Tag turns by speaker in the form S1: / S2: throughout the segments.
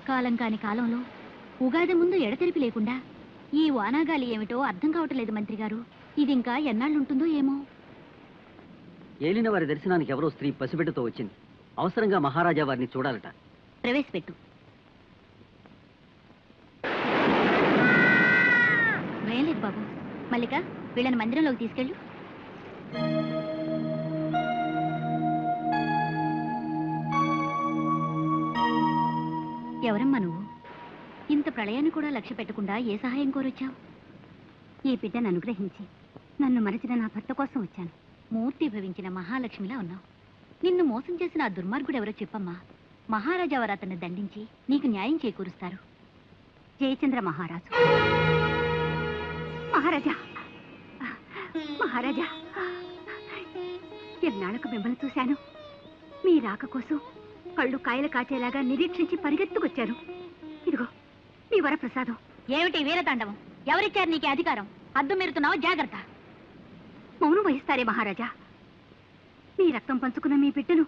S1: కాలం కాని కాలంలో ఉగాది ముందు ఎడతెరిపి లేకుండా ఈ వానాగాలి ఏమిటో అర్థం కావట్లేదు మంత్రి గారు. ఇది ఇంకా ఎన్నాళ్ళుంటుందో ఏమో.
S2: ఏలిన వారి దర్శనానికి ఎవరో స్త్రీ పసిబిడ్డతో వచ్చింది. అవసరంగా మహారాజా వారిని చూడాలట.
S1: ప్రవేశపెట్టు. వేలేదు బాబు. మల్లిక, వీళ్ళని మందిరంలోకి తీసుకెళ్ళు. ఎవరమ్మా నువ్వు? ఇంత ప్రళయాన్ని కూడా లక్ష్య పెట్టకుండా ఏ సహాయం కోరొచ్చావు? ఈ బిడ్డను అనుగ్రహించి నన్ను మరచిన నా భర్త కోసం వచ్చాను. మూర్తి భవించిన మహాలక్ష్మిలా ఉన్నావు. నిన్ను మోసం చేసిన ఆ దుర్మార్గుడు ఎవరో చెప్పమ్మా. మహారాజా వారు అతన్ని దండించి నీకు న్యాయం చేకూరుస్తారు. జయచంద్ర మహారాజు. మహారాజా, మహారాజా, ఎన్నాళ్ళకు మిమ్మల్ని చూశాను. మీ రాక కోసం కళ్ళు కాయలు కాచేలాగా నిరీక్షించి పరిగెత్తుకొచ్చాను. ఇదిగో మీ వరప్రసాదం. ఏమిటి వీరతాండవం? ఎవరిచ్చారు నీకు అధికారం? అద్దు మీరుతున్నావు, జాగ్రత్త. మౌనం వహిస్తారే మహారాజా. మీ రక్తం పంచుకున్న మీ బిడ్డను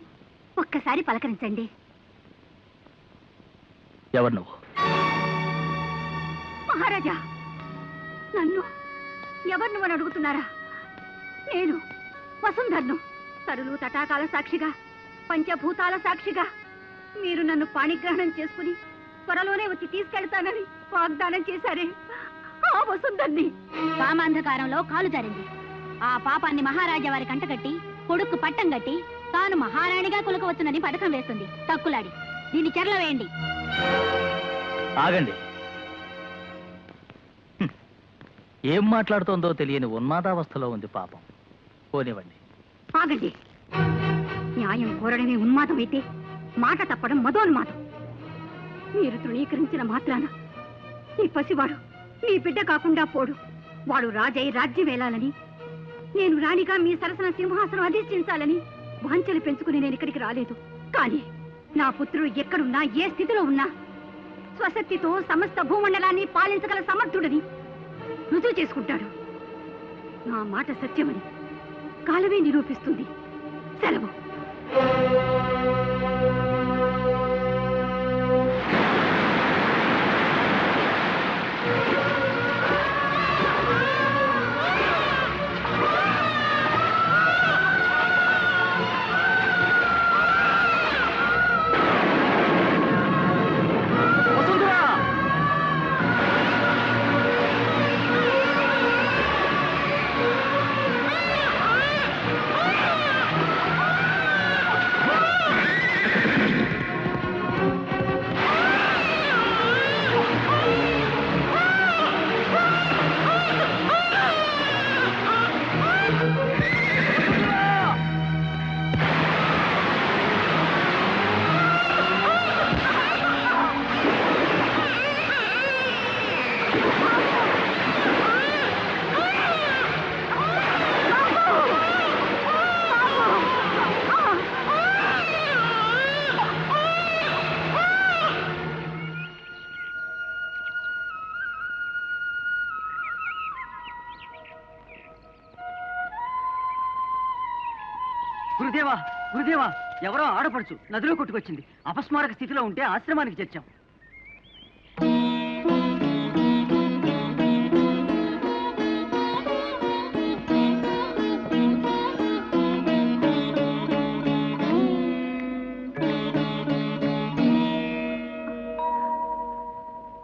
S1: ఒక్కసారి పలకరించండి.
S3: ఎవరు నువ్వు?
S1: మహారాజా, నన్ను ఎవరు నువ్వని అడుగుతున్నారా? నేను వసుంధర్ను. తరులు తటాకాల సాక్షిగా, పంచభూతాల సాక్షిగా మీరు నన్ను పాణిగ్రహణం చేసుకుని త్వరలోనే వచ్చి తీసుకెళ్తానని వాగ్దానం చేశారే, ఆ వసుంధర్ని. కామాంధకారంలో కాలు జారింది. ఆ పాపాన్ని మహారాజా వారి కంటగట్టి కొడుకు పట్టం కట్టి తాను మహారాణిగా కులకవచ్చునని పథకం వేస్తుంది. తక్కులాడి దీన్ని చెరల వేయండి.
S3: ఆగండి. ఏం మాట్లాడుతోందో తెలియని ఉన్మాదావస్థలో ఉంది పాపం. పోనివ్వండి.
S1: ఆగండి. న్యాయం కోరడమే ఉన్మాదం అయితే మాట తప్పడం మదోన్మాదం. మీరు తృణీకరించిన మాత్రాన ఈ పసివాడు మీ బిడ్డ కాకుండా పోడు. వాడు రాజై రాజ్యం వేలాలని, నేను రాణిగా మీ సరసన సింహాసనం అధిష్ఠించాలని వాంఛలు పెంచుకుని నేను ఇక్కడికి రాలేదు. కానీ నా పుత్రుడు ఎక్కడున్నా, ఏ స్థితిలో ఉన్నా స్వశక్తితో సమస్త భూమండలాన్ని పాలించగల సమర్థుడని రుజువు చేసుకుంటాడు. నా మాట సత్యమని కాలమే నిరూపిస్తుంది. సెలవు.
S2: గురుదేవా, గురుదేవా, ఎవరో ఆడపడుచు నదిలో కొట్టుకొచ్చింది. అపస్మారక స్థితిలో ఉంటే ఆశ్రమానికి తెచ్చాం.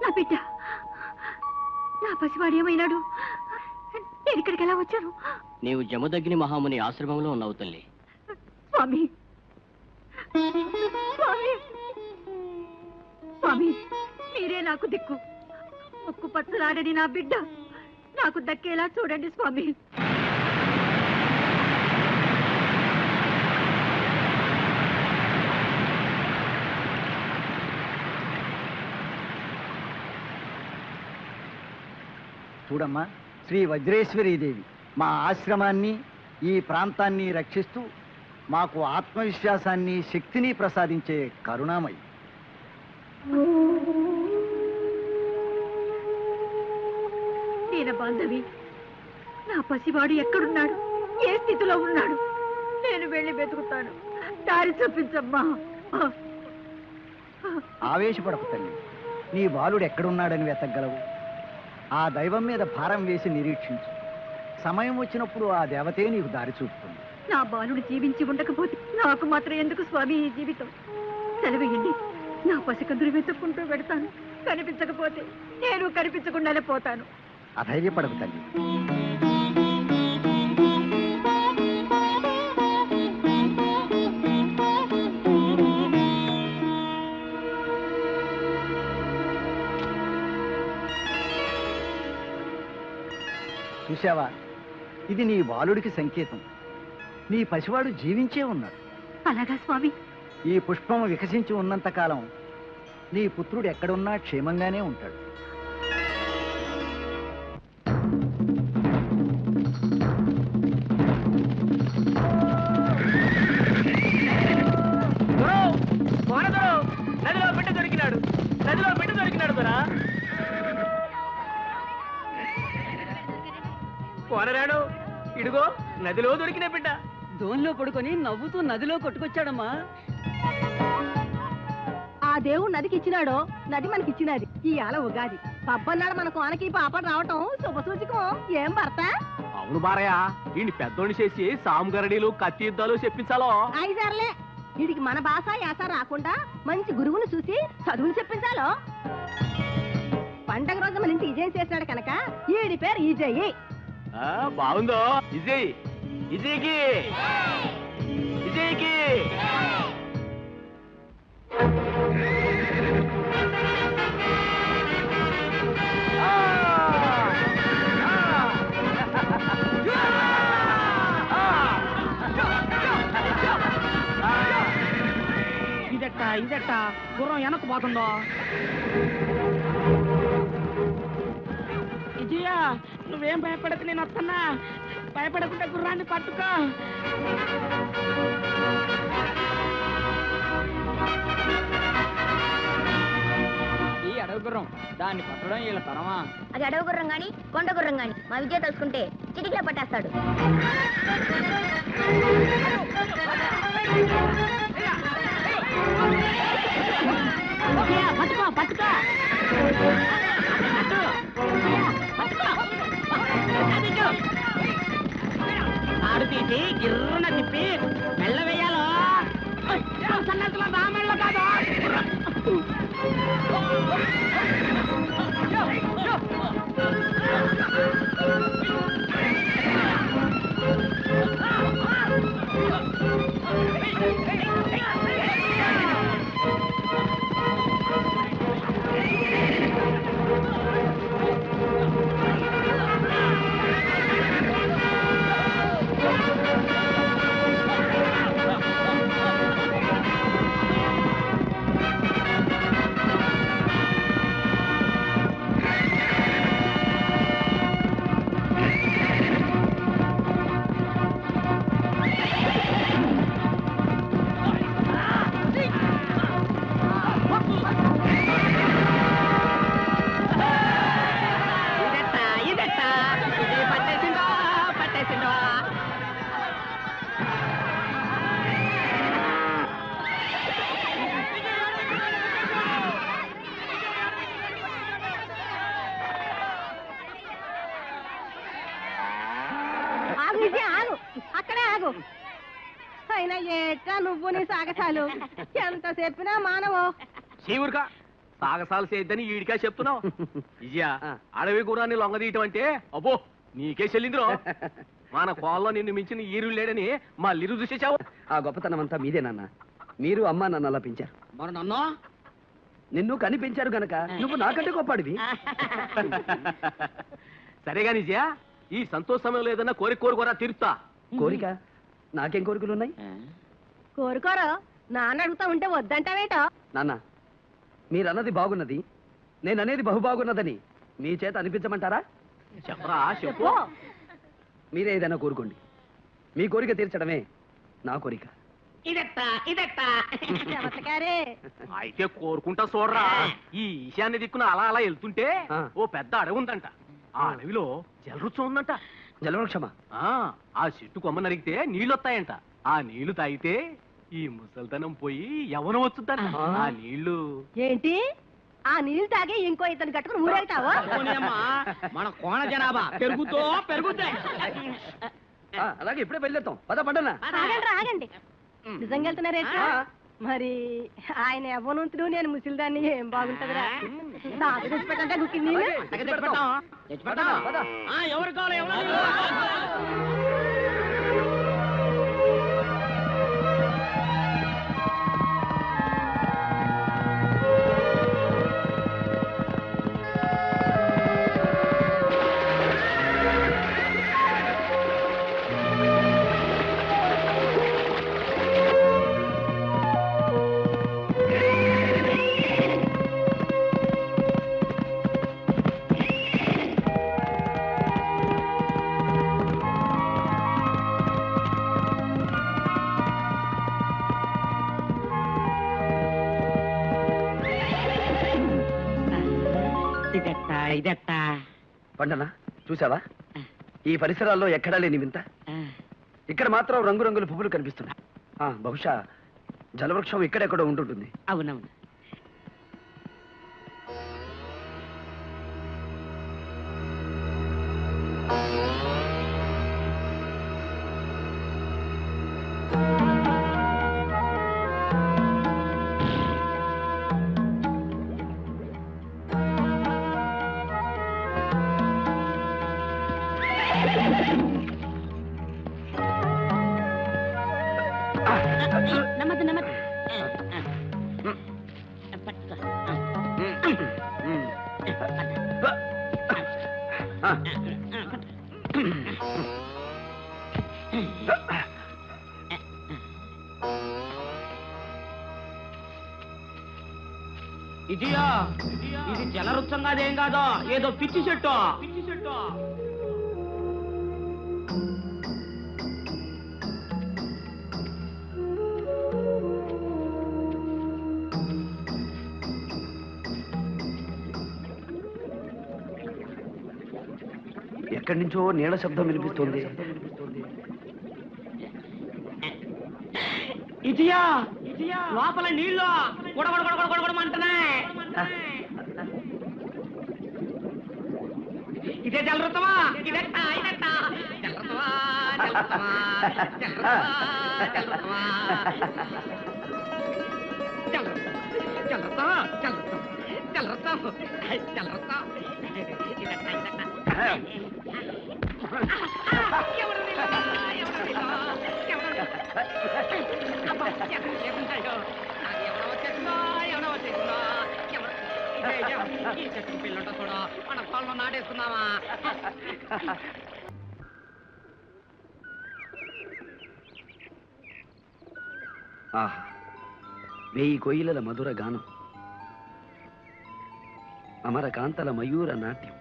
S1: నా బిడ్డ, నా పసివాడు ఏమైనాడు? నేను ఇక్కడికి ఎలా వచ్చాను?
S2: నీవు జమదగ్ని మహాముని ఆశ్రమంలో ఉన్నావు తల్లి.
S1: స్వామి, స్వామి, స్వామి, మీరే నాకు దిక్కు. ముక్కు పచ్చలాడని నా బిడ్డ నాకు దక్కేలా చూడండి స్వామి.
S4: చూడమ్మా, శ్రీ వజ్రేశ్వరీదేవి మా ఆశ్రమాన్ని, ఈ ప్రాంతాన్ని రక్షిస్తూ మాకు ఆత్మవిశ్వాసాన్ని, శక్తిని ప్రసాదించే కరుణామయి.
S1: దీన బాంధవి, నా పసివాడు ఎక్కడున్నాడు? ఏ స్థితిలో ఉన్నాడు? నేను వెళ్ళి వెతుకుతాను. దారి చూపించమ్మా.
S4: ఆవేశపడకు తల్లి. నీ బాలుడు ఎక్కడున్నాడని వెతకగలవు? ఆ దైవం మీద భారం వేసి నిరీక్షించు. సమయం వచ్చినప్పుడు ఆ దేవతే నీకు దారి చూపుతుంది.
S1: నా బాలుడు జీవించి ఉండకపోతే నాకు మాత్రం ఎందుకు స్వామి ఈ జీవితం? సెలవేయండి, నా పసికందులు వెతుక్కుంటూ పెడతాను. కనిపించకపోతే నేను కనిపించకుండానే పోతాను.
S4: అధైర్యపడకు తల్లి. చూశావా, ఇది నీ బాలుడికి సంకేతం. నీ పసివాడు జీవించే ఉన్నాడు.
S1: అలాగా స్వామి?
S4: ఈ పుష్పం వికసించి ఉన్నంత కాలం నీ పుత్రుడు ఎక్కడున్నా క్షేమంగానే ఉంటాడు.
S3: నదిలో బిడ్డ దొరికినాడు, నదిలో బిడ్డ దొరికినాడు దొరా. పోనరాడు, ఇడుగో నదిలో దొరికిన బిడ్డ.
S2: దోనిలో పడుకొని నవ్వుతూ నదిలో కొట్టుకొచ్చాడమ్మా.
S1: ఆ దేవుడు నదికి ఇచ్చినాడో, నది మనకిచ్చినది. ఈ ఆల ఉగాది పబ్బన్నాడు మన కోనకి పాప రావటం శుభసూచకం. ఏం భర్త?
S3: అవును బారయ్య, ఈ పెద్దోని చేసి సాంగరడీలు కత్తి యుద్ధాలు చెప్పించాలో.
S1: ఐదారులే, వీడికి మన భాష యాస రాకుండా మంచి గురువును చూసి చదువులు చెప్పించాలో. పండగ రోజు మన ఇంటి విజయం చేసినాడు కనుక ఈడి పేరు ఈజయ్యి.
S3: బాగుందో విజయ్, విజయ్కి విజయ్కి.
S5: ఇదెట్ట గుర్రం వెనక్కు పోతుందో. విజయ, నువ్వేం భయపడకు, నేను వస్తున్నా. భయపడకుండా గుర్రాన్ని పట్టుకో.
S2: ఈ అడవి గుర్రం, దాన్ని పట్టడం వీళ్ళ తరమా?
S6: అది అడవి గుర్రం గాని కొండ గుర్రం గాని మా విజయ తలుచుకుంటే చిటికలా పట్టేస్తాడు.
S5: పట్టుకో పట్టుకో ఆడు తీసి గిర్రున తిప్పి మెల్ల వేయాలో. సన్నట్టులో రామెళ్ళ కాదు.
S1: అక్కడే ఆగు. అయినా ఏటా నువ్వు నీ సాగసాలు ఎంత చెప్పినా మానవు.
S3: శివురుగా సాగసాలు చేయొద్దని ఈడికా చెప్తున్నావు. విజయ, అడవి గుర్రాన్ని లొంగదీయటం అంటే అబ్బో నీకే చెల్లిందిరో. మన కోళ్ళలో నిన్ను మించిన ఈరుడు లేడని మా లిరు చూసేసావు.
S2: ఆ గొప్పతనం అంతా మీదే నాన్న. మీరు అమ్మా నన్ను అలా పెంచారు.
S5: మరి నన్ను
S2: నిన్ను కనిపించారు గనక నువ్వు నాకంటే గొప్పడివి.
S3: సరేగా నిజయ, ఈ సంతోష సమయంలో ఏదన్నా కోరికోరుకోరా తీరుతా.
S2: కోరిక? నాకేం కోరికలు ఉన్నాయి?
S1: కోరుకోరు, నాన్న అడుగుతా ఉంటే వద్దంటావేటో.
S2: నాన్న, మీరన్నది బాగున్నది, నేననేది బహు బాగున్నదని మీ చేత అనిపించమంటారా?
S3: చెప్పరా, చెప్పు.
S2: మీరే ఏదైనా కోరుకోండి. మీ కోరిక తీర్చడమే నా కోరిక.
S1: చమత్కారే.
S3: అయితే కోరుకుంటా చూడరా. ఈ ఈశాన్య దిక్కున అలా అలా వెళ్తుంటే
S2: ఆ.
S3: ఓ పెద్ద అడవి ఉందంట. ఆ అడవిలో జలరుచం ఉందంట.
S2: జలవృక్షమా?
S3: ఆ చెట్టు కొమ్మ నరిగితే నీళ్ళు వస్తాయంట. ఆ నీళ్లు తాగితే ఈ ముసల్తనం పోయి ఎవరు వచ్చుతారు ఆ నీళ్లు
S1: ఏంటి ఆ నీళ్ళు తాగి ఇంకో ఇతను కట్టుకుని ఊరెళ్తావా?
S5: మన కోణ జనాభా పెరుగుతాయి.
S2: అలాగే ఇప్పుడే బయలుదేరుతాం పద పండనా.
S1: ఆగండి నిజంగా వెళ్తున్నారేట? మరి ఆయన ఎవ్వనుంతుడు నేను ముసిల్దాన్ని ఏం బాగుంటదిరా. తాత తెచ్చిపెట్టంటే గుక్కింది.
S5: ఎవరు కావాలి ఇదెట్టా
S2: పండనా చూసావా ఈ పరిసరాల్లో ఎక్కడా లేని వింత. ఇక్కడ మాత్రం రంగురంగుల పువ్వులు కనిపిస్తున్నాయి. బహుశా జలవృక్షం ఇక్కడెక్కడో ఉంటుంటుంది.
S5: అవునవును.
S1: నమ్మద్దు
S5: ఇది జలవృక్షం కాదేం కాదో ఏదో పిచ్చి చెట్టు.
S2: ఎక్కడి నుంచో నీళ్ళ శబ్దం వినిపిస్తుంది.
S5: ఇదియా లోపల నీళ్ళు గొడగొడగొడగొడగొడమంటున్నాయి. ఇదే జలవృత్తమా? ఇదెట్టా జలవృత్తమా? పిల్లట చూడ మన పొలంలో నాటేసుకుందామా?
S2: వేయి కొయ్యల మధుర గానం, అమర కాంతల మయూర నాట్యం,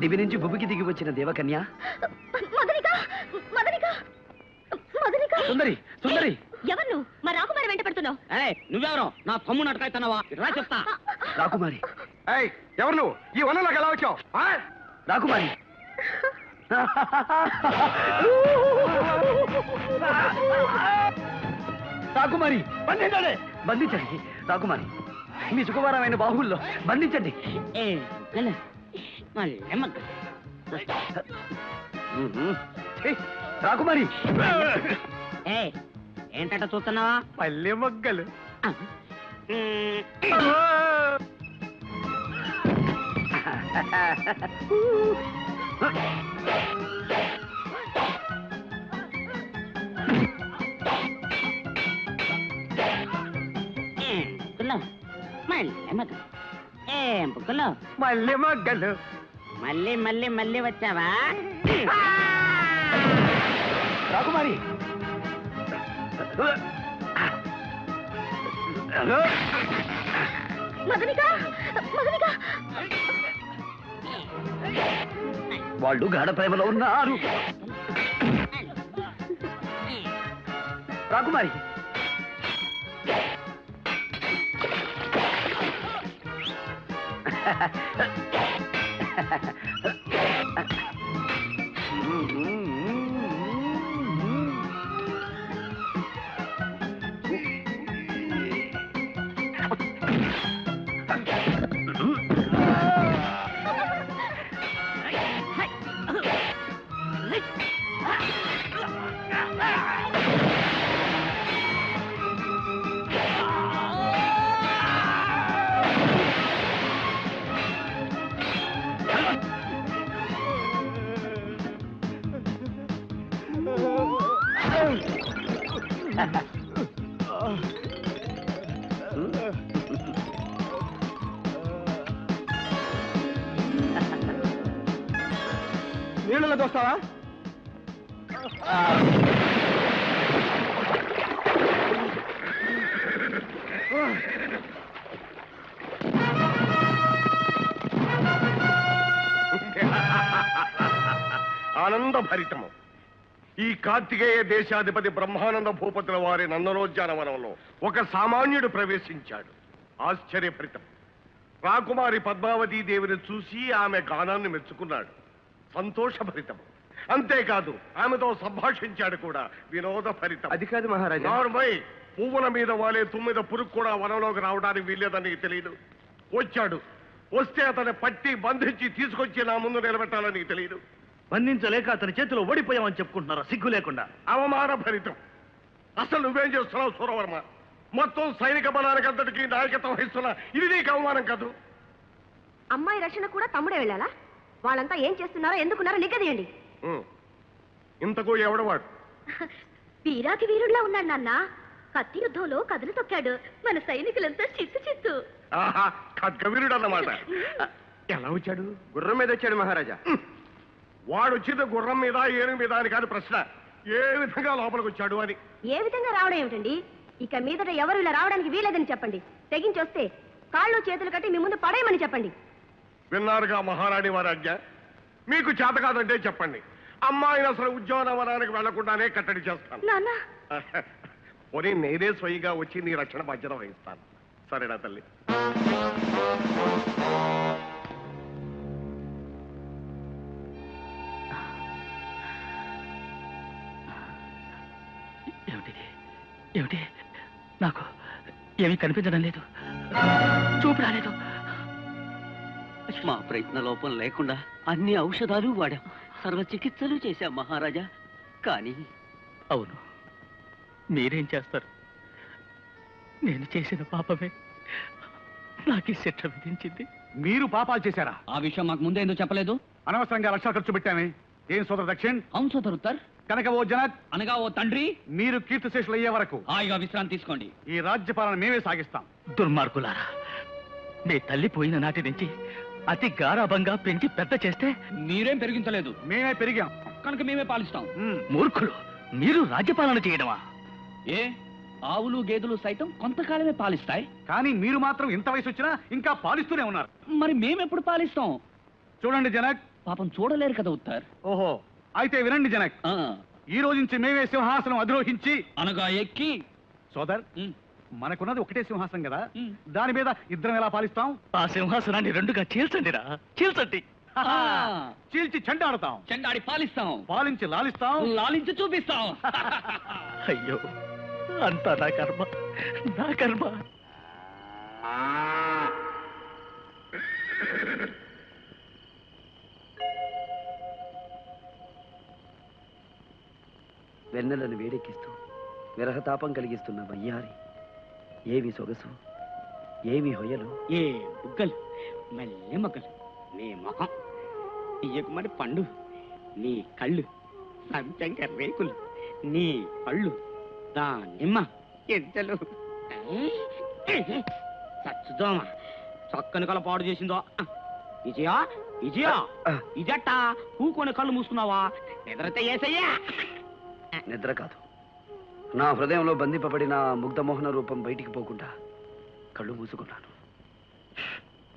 S2: దివి నుంచి భూమికి దిగి వచ్చిన దేవకన్య సుందరి. సుందరి
S1: ఎవరు నువ్వు? మా రాకుమారి వెంట పడుతున్నావు?
S5: నువ్వెవరో నా తమ్ముడు అటకైతున్నావా? రా చెప్తా.
S2: రాకుమారి.
S3: ఎవరు నువ్వు? ఈ వనంలోకి ఎలా వచ్చావు?
S2: రాకుమారి. రాకుమారి బంధించండి. బంధించండి రాకుమారి. మీ సుఖవారమైన బాహుల్లో బంధించండి. రాకుమారి.
S5: ఏంటంట చూస్తున్నావా?
S3: పల్లె మొగ్గలు.
S5: మళ్ళీ మొగ్గలు. మళ్ళీ వచ్చావా?
S2: రాకుమారి. వాళ్ళు గాఢ ప్రేమలో ఉన్నారు. రాకుమారి.
S3: నీళ్ళలో దోస్తావా?
S7: ఆనందభరితము. ఈ కార్తికేయ దేశాధిపతి బ్రహ్మానంద భూపతుల వారి నందనోద్యానవనంలో ఒక సామాన్యుడు ప్రవేశించాడు. ఆశ్చర్యభరితం. రాకుమారి పద్మావతీ దేవిని చూసి ఆమె గానాన్ని మెచ్చుకున్నాడు. సంతోషభరితం. అంతేకాదు ఆమెతో సంభాషించాడు కూడా. వినోదభరితం.
S3: అది కాదు మహారాజా.
S7: నార్మై, పువ్వుల మీద వాలే తుమ్మిద పురుగు కూడా వనంలోకి రావడానికి వీల్లేదని నీకు తెలియదు. వచ్చాడు. వస్తే అతన్ని పట్టి బంధించి తీసుకొచ్చి నా ముందు నిలబెట్టాలని నీకు తెలియదు.
S8: బంధించలేక అతని చేతిలో ఓడిపోయామని చెప్పుకుంటున్నారా సిగ్గు లేకుండా?
S7: అవమాన భరితం. అసలు నువ్వేం చేస్తున్నావు సూరవర్మ? మొత్తం సైనిక బలానికి అంతటికి నాయకత్వం వహిస్తున్నా. ఇది నీకు అవమానం కాదు?
S6: అమ్మాయి రక్షణ కూడా తమ్ముడే వెళ్ళాలా? వాళ్ళంతా ఏం చేస్తున్నారో ఎందుకున్నారో నిగ్గదీయండి.
S7: ఇంతకు ఎవడవాడు?
S6: వీరాకి వీరుడిలా ఉన్నాడు నాన్న. కత్తి యుద్ధంలో కథలు తొక్కాడు. మన సైనికులంతా చిత్తు చిత్తు.
S7: ఆహా, ఖడ్గవీరుడు అన్నమాట. ఎలా వచ్చాడు?
S3: గుర్రం మీద వచ్చాడు మహారాజా.
S7: వాడు వచ్చింది గుర్రం మీద ఏనుగు మీద అని కాదు ప్రశ్న. ఏ విధంగా లోపలికి వచ్చాడు అని.
S6: ఏ విధంగా రావడం ఏమిటండి? ఇక మీదట ఎవరు ఇలా రావడానికి వీలేదని చెప్పండి. తెగించొస్తే కాళ్ళు చేతులు కట్టి మీ ముందు పడేయమని చెప్పండి.
S7: విన్నారుగా మహారాణి వారి ఆజ్ఞ. మీకు చేత కాదంటే చెప్పండి. అమ్మాయిని అసలు ఉద్యానవనానికి వెళ్లకుండానే కట్టడి చేస్తాను.
S6: నాన్న,
S7: పోనీ నేనే స్వయంగా వచ్చి నీ రక్షణ బాధ్యత వహిస్తాను. సరేనా తల్లి?
S8: ఏమిటి? నాకు ఏమీ కనిపించడం లేదు, చూపు రాలేదు.
S9: మా ప్రయత్న లోపం లేకుండా అన్ని ఔషధాలు వాడాం, సర్వ చికిత్సలు చేశాం మహారాజా. కానీ
S8: అవును, మీరేం చేస్తారు? నేను చేసిన పాపమే నాకు ఈ శిక్ష విధించింది.
S4: మీరు పాపాలు చేశారా?
S9: ఆ విషయం మాకు ముందే ఎందుకు చెప్పలేదు?
S4: అనవసరంగా లక్షలు ఖర్చు పెట్టామే. ఏం సోదర దక్షిణ్?
S9: అవును సోదరుత్తర్.
S4: కనుక ఓ జనక్,
S9: అనగా ఓ తండ్రి,
S4: మీరు కీర్తిశేషులు అయ్యే వరకు
S9: హాయిగా విశ్రాంతి తీసుకోండి.
S4: ఈ రాజ్యపాలన మేమే సాగిస్తాం.
S8: దుర్మార్గులారా, మీ తల్లి పోయిన నాటి నుంచి అతి గారాభంగా పెంచి పెద్ద చేస్తే
S9: మీరేం పెరిగించలేదు,
S4: మేమే పెరిగాం
S9: కనుక మేమే పాలిస్తాం.
S8: మూర్ఖులు, మీరు రాజ్యపాలన చేయడమా?
S9: ఏ ఆవులు గేదెలు సైతం కొంతకాలమే పాలిస్తాయి,
S4: కానీ మీరు మాత్రం ఇంత వయసు వచ్చినా ఇంకా పాలిస్తూనే ఉన్నారు.
S9: మరి మేమెప్పుడు పాలిస్తాం?
S4: చూడండి జనక్.
S9: పాపం చూడలేరు కదా ఉత్తర్.
S4: ఓహో, అయితే వినండి జనక్. ఈ రోజు నుంచి మేమే సింహాసనం అధిరోహించి
S9: అనగా ఎక్కి.
S4: సోదర్, మనకున్నది ఒకటే సింహాసనం కదా, దాని మీద ఇద్దరం ఎలా పాలిస్తాం?
S8: ఆ సింహాసనాన్ని రెండుగా చీల్చండిరా, చీల్చండి.
S4: చీల్చి చెండాడుతాం,
S9: చెండాడి పాలిస్తాం,
S4: పాలించి లాలిస్తాం,
S9: లాలించి చూపిస్తాం.
S8: అయ్యో, అంతా నా కర్మ, నా కర్మ.
S2: వెన్నెలను వేడెక్కిస్తూ విరహతాపం కలిగిస్తున్న వయ్యారి, ఏమి సొగసు, ఏమి హొయలు.
S5: ఏ బుగ్గలు, మల్లె మొగ్గలు, నీ మొహం, తీయకుమరి పండు, నీ కళ్ళు, సంపెంగ రేకులు, నీ పళ్ళు, దానిమ్మ ఎంతలు, సచ్చుదోమ చక్కని కల పాడు చేసిందో. విజయా విజయా, ఇదట్ట పూకొని కళ్ళు మూసుకున్నావా? నిద్రతే ఏసయ్యా.
S2: నిద్ర కాదు, నా హృదయంలో బంధింపబడిన ముగ్ధమోహన రూపం బయటికి పోకుండా కళ్ళు మూసుకున్నాను.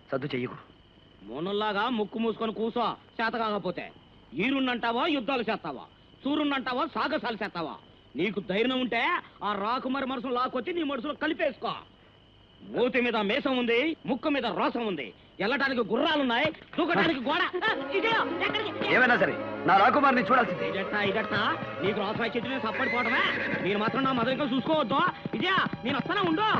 S2: సద్దు చెయ్యకు.
S5: మోనుల్లాగా ముక్కు మూసుకొని కూసో. చేత కాకపోతే ఈరున్నంటావా యుద్ధాలు చేస్తావా? సూర్యున్నంటావా సాగసాలు చేస్తావా? నీకు ధైర్యం ఉంటే ఆ రాకుమారి మనసును లాక్కొచ్చి నీ మనసులో కలిపేసుకో. మూతి మీద మేసం ఉంది, ముక్కు మీద రోసం ఉంది, వెళ్ళటానికి గుర్రాలున్నాయి, దూకడానికి గోడ.
S2: ఏమైనా సరే నా రాకుమారిని చూడాల్సిందే.
S5: ఇదట్టా నీకు రోసరాయి చెట్టు సప్పడిపోవడమే. మీరు మాత్రం నా మదరికో చూసుకోవద్దు. ఇదే నేను వస్తానే ఉండు.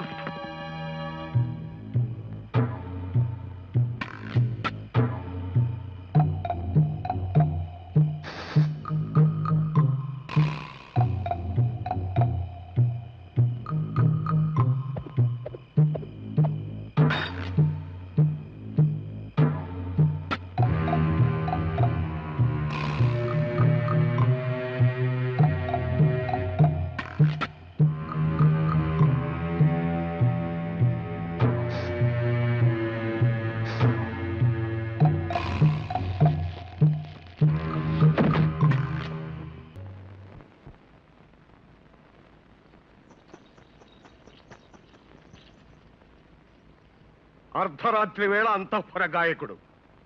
S7: అర్ధరాత్రి వేళ అంతఃపుర గాయకుడు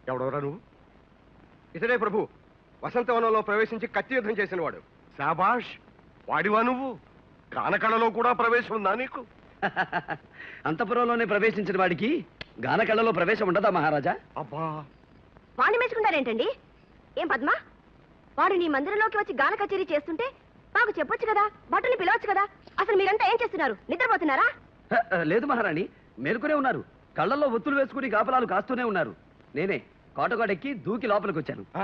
S7: ఎవడెవరా నువ్వు?
S10: ఇతడే ప్రభు, వసంతవనంలో ప్రవేశించి కత్తి యుద్ధం చేసిన వాడు.
S7: శాబాష్, వాడివా నువ్వు? గానకళలో కూడా ప్రవేశం ఉందా నీకు?
S2: అంతఃపురంలోనే ప్రవేశించిన వాడికి గానకళలో ప్రవేశం ఉండదా మహారాజా?
S7: అబ్బా,
S6: వాణ్ణి మెచ్చుకుంటారేంటండి? ఏం పద్మ, వాడు నీ మందిరంలోకి వచ్చి గాన కచేరీ చేస్తుంటే మాకు చెప్పొచ్చు కదా, భటుని పిలవచ్చు కదా. అసలు మీరంతా ఏం చేస్తున్నారు? నిద్రపోతున్నారా?
S2: లేదు మహారాణి, మేలుకునే ఉన్నారు. కళ్ళల్లో ఒత్తులు వేసుకుని కాపలాలు కాస్తూనే ఉన్నారు. నేనే కోటగోడెక్కి దూకి లోపలికి వచ్చాను.
S7: ఆ?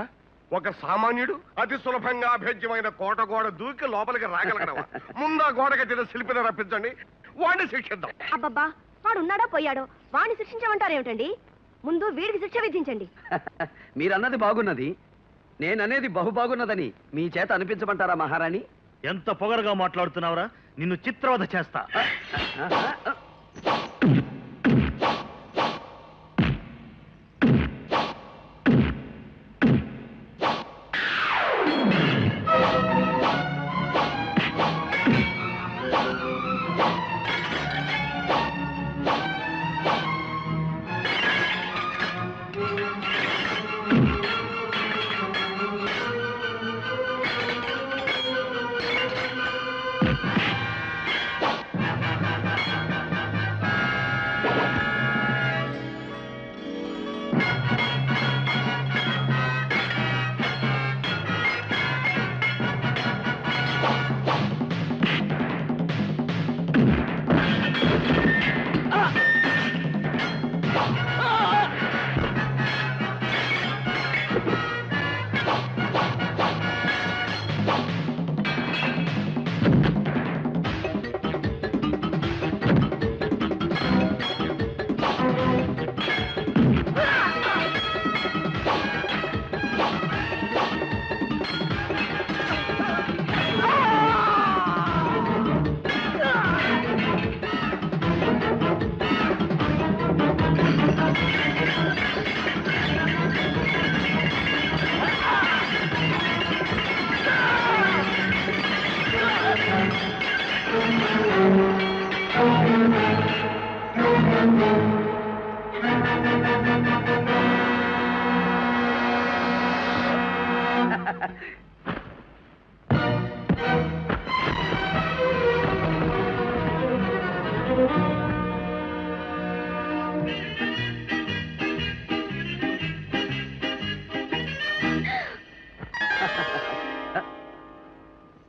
S7: ఒక సామాన్యుడు అతి సులభంగా అభేద్యమైన కోట గోడ దూకి లోపలికి రాగలగడవా? ముందా గోడకి తిన శిల్పిని రప్పించండి, వాడిని శిక్షిద్దాం.
S6: అబ్బబ్బా, వాడు ఉన్నాడో పోయాడో, వాడిని శిక్షించమంటారేమిటండి? ముందు వీడికి శిక్ష విధించండి.
S2: మీరన్నది బాగున్నది, నేననేది బహు బాగున్నదని మీ చేత అనిపించమంటారా మహారాణి?
S8: ఎంత పొగరుగా మాట్లాడుతున్నావురా, నిన్ను చిత్రవధ చేస్తా.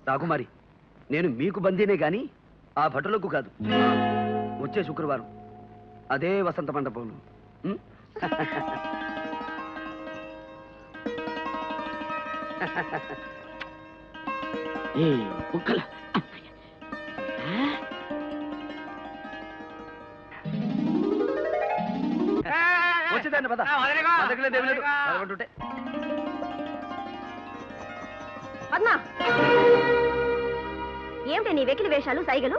S2: రాకుమారి, నేను మీకు బందీనే గాని ఆ భటులకు కాదు. వచ్చే శుక్రవారం అదే వసంత మండపంలో. ఉం? వచ్చేదాన్ని పద. మా దగ్గర లేదు, ఏమీ లేదు. పదకొంటుంటే.
S6: పద్మ, ఏమిటి నీ వెకిలి వేషాలు, సైగలు?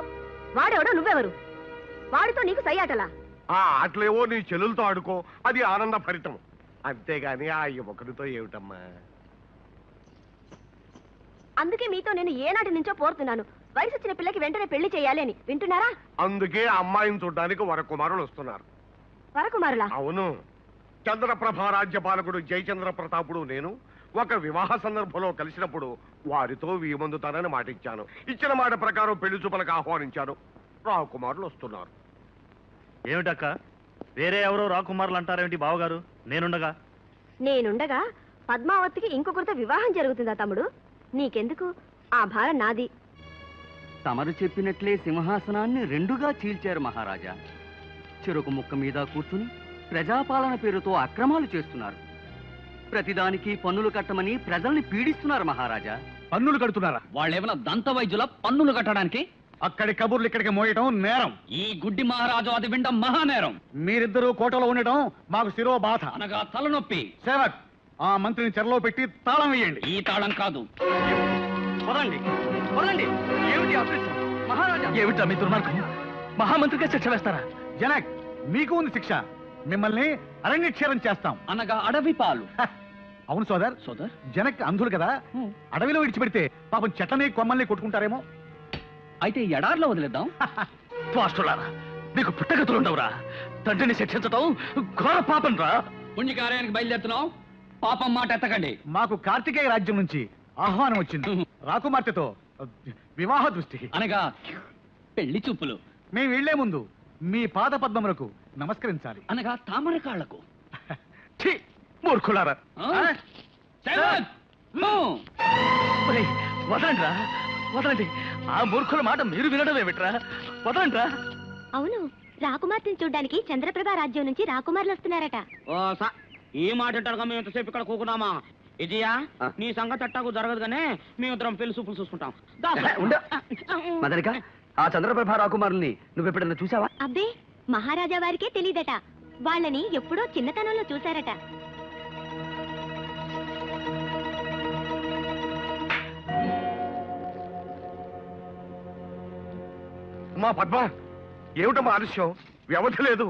S6: వాడెవడో, నువ్వెవరు? వాడితో నీకు సయ్యాటలా?
S7: ఆ ఆటలేవో నీ చెల్లెలతో ఆడుకో, అది ఆనంద భరితం. అంతేగాని ఆ యువకుడితో ఏమిటమ్మా?
S6: అందుకే మీతో నేను ఏనాటి నుంచో పోరుతున్నాను, వయసు వచ్చిన పిల్లకి వెంటనే పెళ్లి చేయాలి అని. వింటున్నారా?
S7: అందుకే అమ్మాయిని చూడడానికి వరకుమారులు వస్తున్నారు.
S6: వరకుమారులా?
S7: అవును, చంద్రప్రభ రాజ్యపాలకుడు జయచంద్ర ప్రతాపుడు నేను ఒక వివాహ సందర్భంలో కలిసినప్పుడు వారితో వీమందుతానని మాటిచ్చాను. ఇచ్చిన మాట ప్రకారం పెళ్లి చూపులకు ఆహ్వానించాను. రాకుమారులు వస్తున్నారు.
S8: ఏమిటక్క, వేరే ఎవరో రాకుమారులు అంటారేమిటి బావగారు?
S6: నేనుండగా పద్మావతికి ఇంకొకరితో వివాహం జరుగుతుందా తమ్ముడు? నీకెందుకు, ఆ భారం నాది.
S9: తమరు చెప్పినట్లే సింహాసనాన్ని రెండుగా చీల్చారు మహారాజా. చెరుకు ముక్క మీద కూర్చుని ప్రజాపాలన పేరుతో అక్రమాలు చేస్తున్నారు. ప్రతిదానికి పన్నులు కట్టమని ప్రజల్ని పీడిస్తున్నారు మహారాజా.
S8: పన్నులు కడుతున్నారా?
S5: వాళ్ళేమైనా దంత వైద్యుల పన్నులు కట్టడానికి?
S8: అక్కడి కబుర్లు ఇక్కడికి మోయటం నేరం.
S5: ఈ గుడ్డి మహారాజు అది వినడం మహానేరం.
S8: మీరిద్దరూ కోటలో ఉండటం మాకు శిరో బాధ.
S5: అనగా తలనొప్పి.
S8: సేవక్, ఆ మంత్రిని చెరలో పెట్టి తాళం వేయండి.
S5: ఈ తాళం కాదు.
S2: పదండి, పదండి. ఏమిటి అదృష్టం మహారాజా?
S8: ఏమిటా మీ దుర్మార్గం? మహామంత్రిగా శిక్ష వేస్తారా? జనక్, మీకు ఉంది శిక్ష. మిమ్మల్ని అరణ్యక్షేరం చేస్తాం.
S5: అనగా అడవి పాలు.
S8: అవును సోదర్. జనక్ అంధులు కదా, అడవిలో విడిచిపెడితే పాపం చెట్లని కొమ్మల్ని కొట్టుకుంటారేమో.
S5: అయితే ఎడార్లో వదిలేద్దాం.
S8: త్వాష్టులారా, నీకు పుట్టగతులు ఉండవురా. తండ్రిని శిక్షించటం ఘోర పాపం రా.
S5: పుణ్యకార్యానికి బయలుదేరుతున్నాం, పాపం మాట ఎత్తకండి.
S8: మాకు కార్తికేయ రాజ్యం నుంచి ఆహ్వానం వచ్చింది. రాకుమార్తెతో వివాహ దృష్టి
S5: అనగా పెళ్లి చూపులు.
S8: మేము వెళ్లే ముందు మీ పాద పద్మములకు నమస్కరించాలి.
S5: అనగా తామర కాళ్లకు.
S8: ఛీ, మూర్ఖులారా. వదలండి రా, వదలండి. ఆ మూర్ఖుల మాట మీరు వినడమే విట్రా. వదలండి రా.
S6: అవును, రాకుమార్తెను చూడ్డానికి చంద్రప్రభ రాజ్యం నుంచి రాకుమారులు వస్తున్నారట.
S5: ఈ మాట అంటారుగా మేము ఎంతసేపు ఇక్కడ కూకున్నామా? ఇదియా నీ సంగతి అట్టాకు జరగదు కానీ మేమిద్దరం పెళ్లి చూపులు చూసుకుంటాం.
S2: మదనిక, ఆ చంద్రప్రభ రాకుమారుల్ని నువ్వు ఎప్పుడన్నా చూసావా?
S6: అబ్బే, మహారాజా వారికే తెలీదట. వాళ్ళని ఎప్పుడో చిన్నతనంలో చూశారట.
S7: మా పద్మ, ఏమిటమ్మా ఆలస్యం? వ్యవధి లేదు.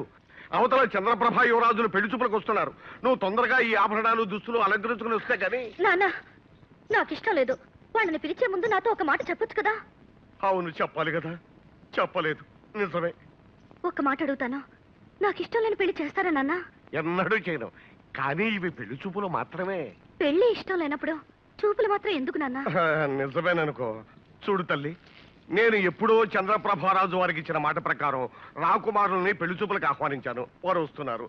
S7: అవతల చంద్రప్రభ యువరాజులు పెళ్లి చూపులకు వస్తున్నారు. నువ్వు తొందరగా ఈ ఆభరణాలు దుస్తులు అలంకరించుకుని వస్తే కానీ.
S6: నాన్న, నాకు ఇష్టం లేదు. వాళ్ళని పిలిచే ముందు నాతో ఒక మాట చెప్పొచ్చు కదా.
S7: అవును, చెప్పాలి కదా. చెప్పలేదు. నిజమే.
S6: ఒక మాట అడుగుతాను, నాకు ఇష్టం లేని పెళ్లి చేస్తారా నాన్న?
S7: ఎన్నడూ చేయను. కానీ ఇవి పెళ్లి చూపులు మాత్రమే.
S6: పెళ్లి ఇష్టం లేనప్పుడు చూపులు మాత్రం ఎందుకు నాన్న?
S7: నిజమేననుకో. చూడు తల్లి, నేను ఎప్పుడో చంద్రప్రభారాజు వారికి ఇచ్చిన మాట ప్రకారం రాకుమారుల్ని పెళ్లి చూపులకు ఆహ్వానించాను. వారు వస్తున్నారు.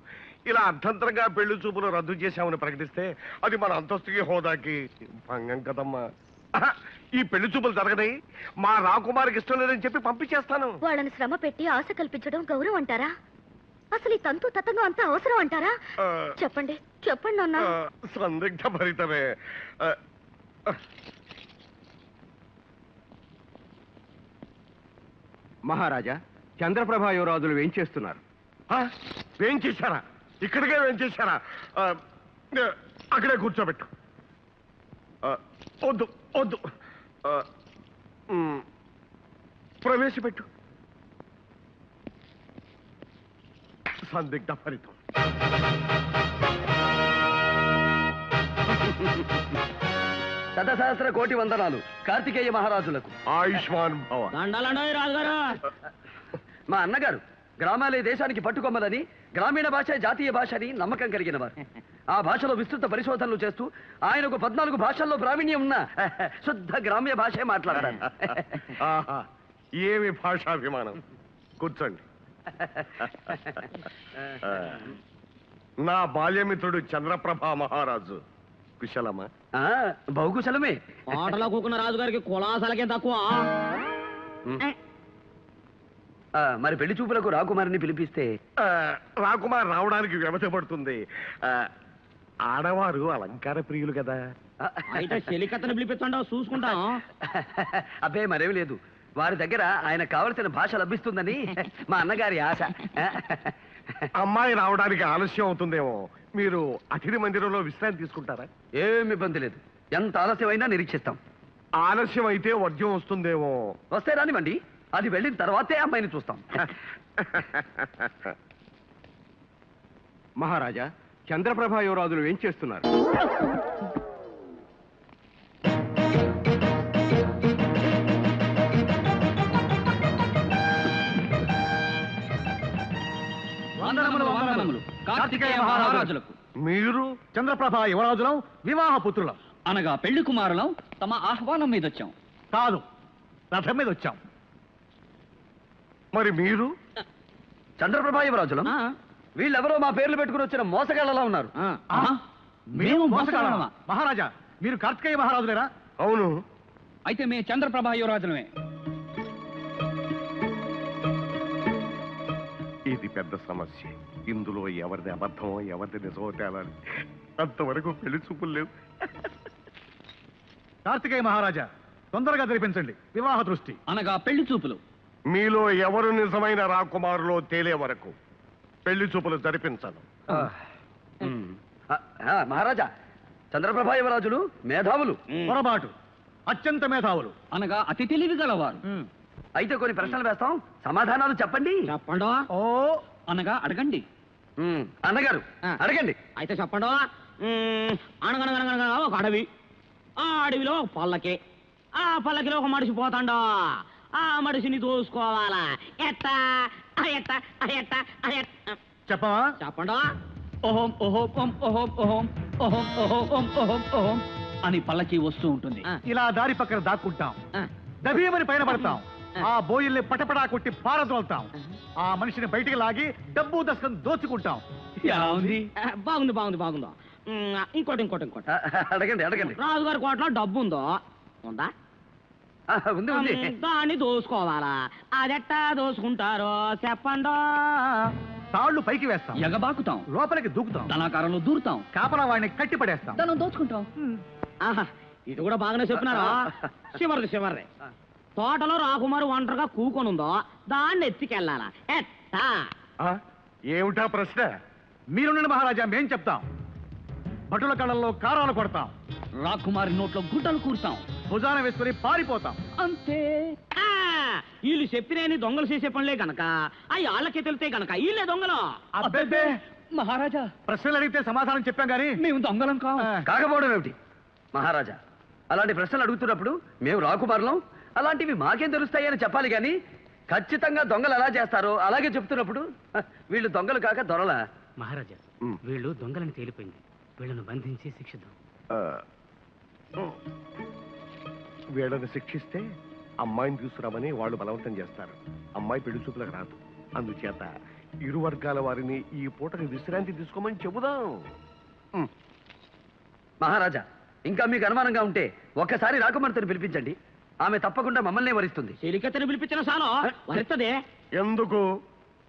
S7: ఇలా అర్ధంతరంగా పెళ్లి చూపులు రద్దు చేశామని ప్రకటిస్తే అది మన అంతస్తుకి హోదాకి భంగం కదమ్మా. ఈ పెళ్లి చూపులు జరగనాయి. మా రాకుమారికి ఇష్టం లేదని చెప్పి పంపించేస్తాను.
S6: వాళ్ళని శ్రమ పెట్టి ఆశ కల్పించడం గౌరవం అంటారా? అసలు ఈ తంతు తతంగా అంతా అవసరం అంటారా? చెప్పండి, చెప్పండి నాన్న.
S7: సందిగ్ధ భరితమే.
S10: మహారాజా, చంద్రప్రభ యువరాజులు ఏం చేస్తున్నారు?
S7: ఏం చేశారా? ఇక్కడికే ఏం చేశారా? అక్కడే కూర్చోబెట్టు. వద్దు వద్దు, ప్రవేశపెట్టు. సందిగ్ధ ఫలితం.
S2: శతసహస్ర కోటి వందనాలు కార్తికేయ మహారాజులకు.
S7: ఆయుష్మాన్ భవ.
S5: రాజుగారు,
S2: మా అన్నగారు గ్రామాలే దేశానికి పట్టుకొమ్మలని, గ్రామీణ భాష జాతీయ భాష అని నమ్మకం కలిగిన వారు. ఆ భాషలో విస్తృత పరిశోధనలు చేస్తూ ఆయనకు 14 భాషల్లో ప్రావీణ్యం ఉన్న శుద్ధ గ్రామ్య భాషే మాట్లాడతారు.
S7: ఏమి భాషాభిమానం. కూర్చోండి. నా బాల్యమిత్రుడు చంద్రప్రభ మహారాజు కుశలమా?
S2: బహుకుశలమే.
S5: ఆటలో కూకున్న రాజుగారికి కులాసలకే తక్కువ.
S2: మరి పెళ్లి చూపులకు రాకుమారిని పిలిపిస్తే?
S7: రాకుమార్ రావడానికి వ్యవధి పడుతుంది. ఆడవారు అలంకార ప్రియులు కదా.
S5: అయితే చెలికత్తను పిలిపిస్తుండో చూసుకుంటాం.
S2: అబ్బే, మరేమి లేదు. వారి దగ్గర ఆయన కావలసిన భాష లభిస్తుందని మా అన్నగారి ఆశ.
S7: అమ్మాయి రావడానికి ఆలస్యం అవుతుందేమో. మీరు అతిథి మందిరంలో విశ్రాంతి తీసుకుంటారా?
S2: ఏమి ఇబ్బంది లేదు. ఎంత ఆలస్యమైనా నిరీక్షిస్తాం.
S7: ఆలస్యం అయితే వర్జ్యం వస్తుందేమో.
S2: వస్తే రానివ్వండి. అది వెళ్ళిన తర్వాతే అమ్మాయిని చూస్తాం.
S10: మహారాజా, చంద్రప్రభ యువరాజులు ఏం చేస్తున్నారు?
S5: కార్తికేయ మహారాజులకు.
S7: మీరు?
S8: చంద్రప్రభ యువరాజులం, వివాహ పుత్రులం.
S5: అనగా పెళ్లి కుమారులం తమ ఆహ్వానం మీద వచ్చాం.
S8: కాదు, రథం మీద వచ్చాం.
S7: మరి మీరు?
S2: చంద్రప్రభ యువరాజులం. వీళ్ళెవరో మా పేర్లు పెట్టుకుని వచ్చిన మోసగాళ్ళలా ఉన్నారు.
S8: మేము మోసగాళ్ళమా? మహారాజా, మీరు కార్తికేయ మహారాజులేరా?
S7: అవును.
S5: అయితే మేము చంద్రప్రభ యువరాజులమే.
S7: ఇది పెద్ద సమస్య. ఇందులో ఎవరిది అబద్ధమో ఎవరిది నిజమో తేలాలి. అంతవరకు పెళ్లి చూపులు లేవు.
S8: కార్తికేయ మహారాజా, తొందరగా జరిపించండి వివాహ దృష్టి.
S5: అనగా పెళ్లి చూపులు.
S7: మీలో ఎవరు నిజమైన రాకుమారులో తేలే వరకు పెళ్లి చూపులు జరిపించను.
S2: మహారాజా, చంద్రప్రభ యువరాజులు మేధావులు.
S8: పొరపాటు, అత్యంత మేధావులు.
S5: అనగా అతి తెలివి గలవారు.
S2: అయితే కొన్ని ప్రశ్నలు వేస్తాం, సమాధానాలు చెప్పండి.
S5: చెప్పండి.
S8: ఓ
S5: అనగా అడగండి.
S2: అన్నగారు అడగండి.
S5: అయితే చెప్పండి. అనగనగనగనగా ఒక అడవి. ఆ అడవిలో ఒక పల్లకి. ఆ పల్లకిలో ఒక మనిషి పోతాండా. ఆ మనిషిని దోసుకోవాలా ఎట్టా? అయ్యట్ట అయ్యట్ట అయ్యట్ట
S8: చెప్పవా?
S5: చెప్పండా. ఓహోం ఓహోం ఓం ఓహోం ఓహోం ఓహోం ఓహోం ఓం ఓహోం ఓహోం అని పల్లకి వస్తూ ఉంటుంది.
S8: ఇలా దారి పక్కన దాక్కుంటాం,
S5: ఆ.
S8: దబీమని పైన పడతాం, ఆ బోయిల్ని పటపడా కొట్టి పారదోల్తాం, ఆ మనిషిని బయటికి లాగి డబ్బు దశకం దోచుకుంటాం.
S5: ఎలా ఉంది? బాగుంది బాగుంది బాగుందో. ఇంకోటి ఇంకోటి ఇంకోటి.
S2: అడగండి అడగండి.
S5: రాజుగారి కోటలో డబ్బు ఉందో? ఉందా?
S2: ఉంది ఉంది.
S5: దాన్ని దోసుకోవాలా? అదెట్టా దోసుకుంటారో చెప్పండో.
S8: తాళ్లు పైకి వేస్తాం,
S5: ఎగబాకుతాం,
S8: లోపలికి దూకుతాం,
S5: ధనాకారంలో దూరుతాం,
S8: కాపలా వాడిని కట్టి పడేస్తాం,
S5: ధనం దోచుకుంటాం. ఆహా, ఇది కూడా బాగానే చెప్పినారా? చివరిది చివరిది. తోటలో రాకుమారు ఒంటరిగా కూకొనుందో దాన్ని ఎత్తికెళ్ళాలా? ఎట్టా?
S7: ఏమిటా ప్రశ్న?
S8: మీరుండండి మహారాజా, మేం చెప్తాం. భటుల కళ్ళల్లో కారాలు కొడతాం,
S5: రాకుమారి నోట్లో గుడ్డలు కూర్తాం,
S8: భుజాన వేసుకుని పారిపోతాం.
S5: అంతే. వీళ్ళు చెప్పినేని దొంగలు చేసే పనులే గనక అవి వాళ్ళకే తెలితే గనక వీళ్ళే దొంగలు.
S8: అబ్బే
S5: మహారాజా,
S8: ప్రశ్నలు అడిగితే సమాధానం చెప్పాం గానీ
S5: మేము దొంగలం
S2: కాకపోవడం ఏమిటి మహారాజా? అలాంటి ప్రశ్నలు అడుగుతున్నప్పుడు మేము రాకుమారులం, అలాంటివి మాకేం తెలుస్తాయని చెప్పాలి గాని ఖచ్చితంగా దొంగలు ఎలా చేస్తారో అలాగే చెప్తున్నప్పుడు వీళ్ళు దొంగలు కాక దొరలా?
S5: మహారాజా, వీళ్ళు దొంగలని తేలిపోయింది, వీళ్ళను బంధించి శిక్షిద్దాం.
S7: వీళ్ళని శిక్షిస్తే అమ్మాయిని తీసుకురామని వాళ్ళు బలవంతం చేస్తారు. అమ్మాయి పెళ్లి చూపులకు రాదు. అందుచేత ఇరు వర్గాల వారిని ఈ పూటకి విశ్రాంతి తీసుకోమని చెబుదాం.
S2: మహారాజా, ఇంకా మీకు అనుమానంగా ఉంటే ఒక్కసారి రాకుమార్తెను పిలిపించండి, ఆమె తప్పకుండా మమ్మల్నే వరిస్తుంది.
S5: చెలికత్తెను పిలిపించిన సాలో వరిస్తుంది.
S7: ఎందుకు?